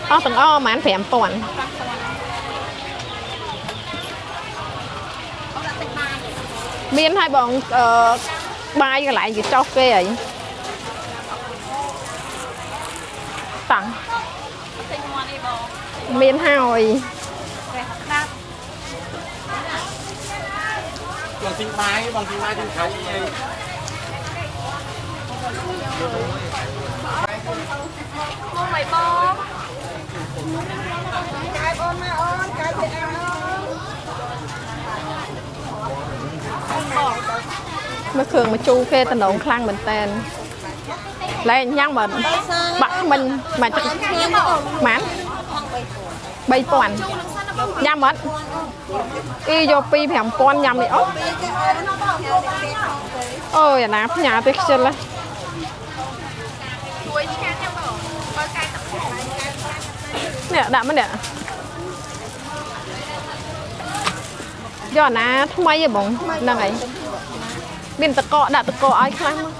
từng mán phèm toàn miên hai bọn bay lại gì cho kê ấy tặng miên hồi bằng sinh mai thì thấy mua mày bom cái bom mà ôn cái Việt Nam mới thường mà chu kê tần động khăn mình tên lên nhang mình bắt mình mà mán bay toàn nhang mất y vô pi phèm con nhầm đi ốc ôi nè nhà tôi chân lên nè đạm nè do nè thay vậy bông năng ấy bên tật cọ đã tật cọ ai khăn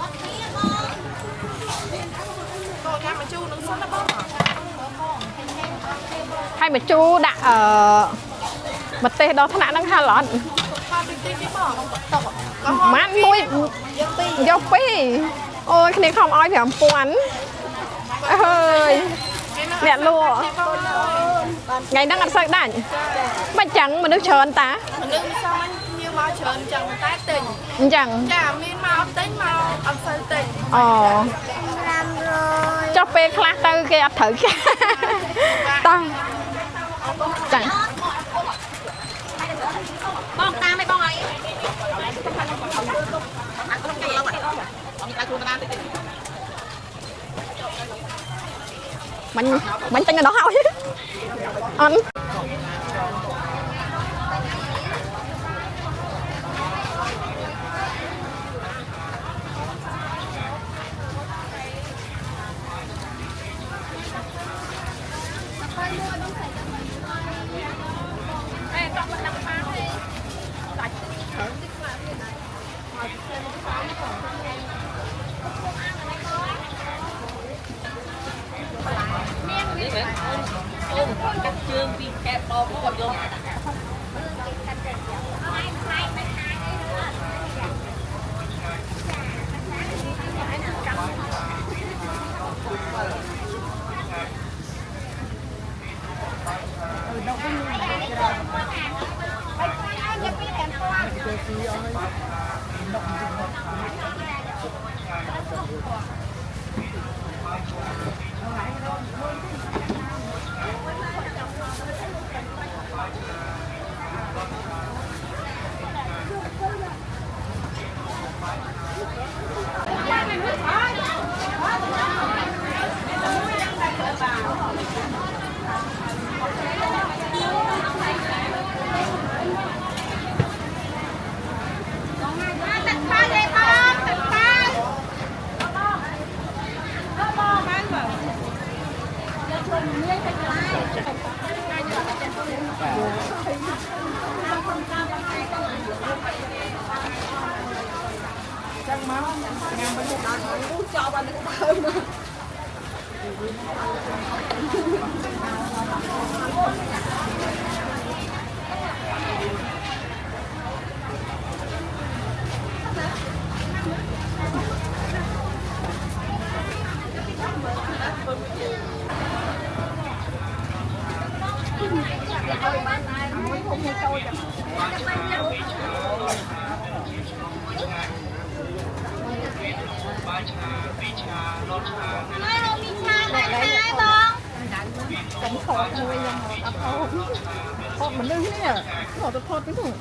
hay mà chú đã mà tê đó thằng đang ha lọn mát mũi dọc pi ôi cái này không ai phải quán ơi mẹ lùa ngày đang ăn sạch đảnh mà chẳng mà nước trơn ta chẳng cho pe class tư kia thử ta chẳng bong ta mấy bong ấy mình tin là đó thôi anh chương vi kẹp bò của con vô mình đưa thế nè nó tôi thốt cái thùng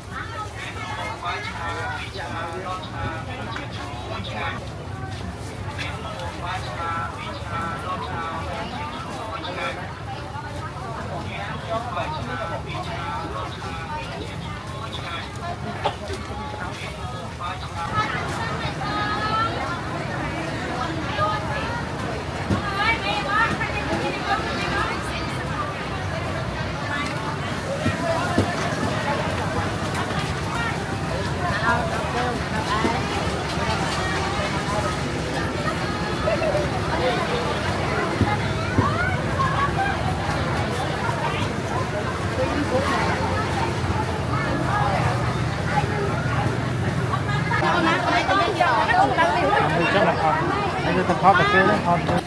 ทอดตะเกียบเลยทอด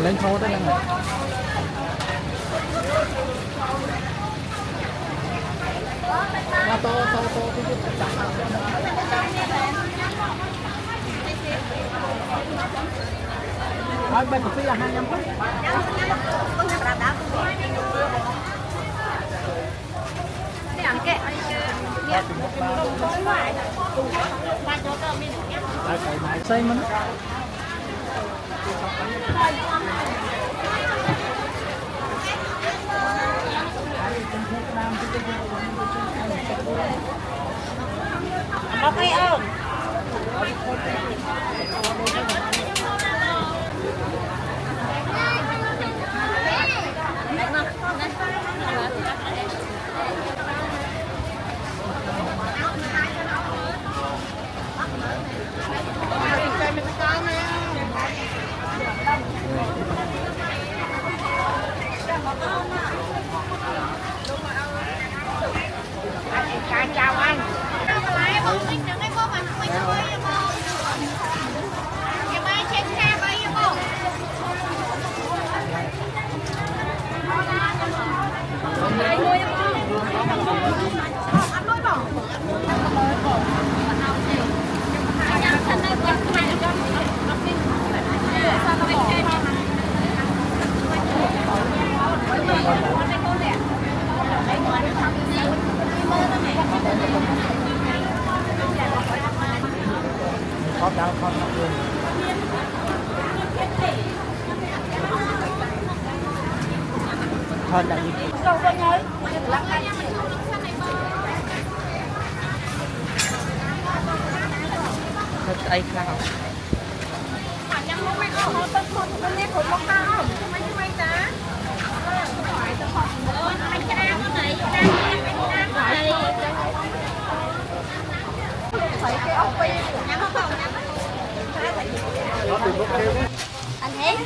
lên thô đó em hỏi bên phía là 25 phút xây mình nó thấy ơn chào anh. Khó đau khó đau luôn. Thôi là gì? Đâu có nhớ. Thật ấy khá không? Anh hết.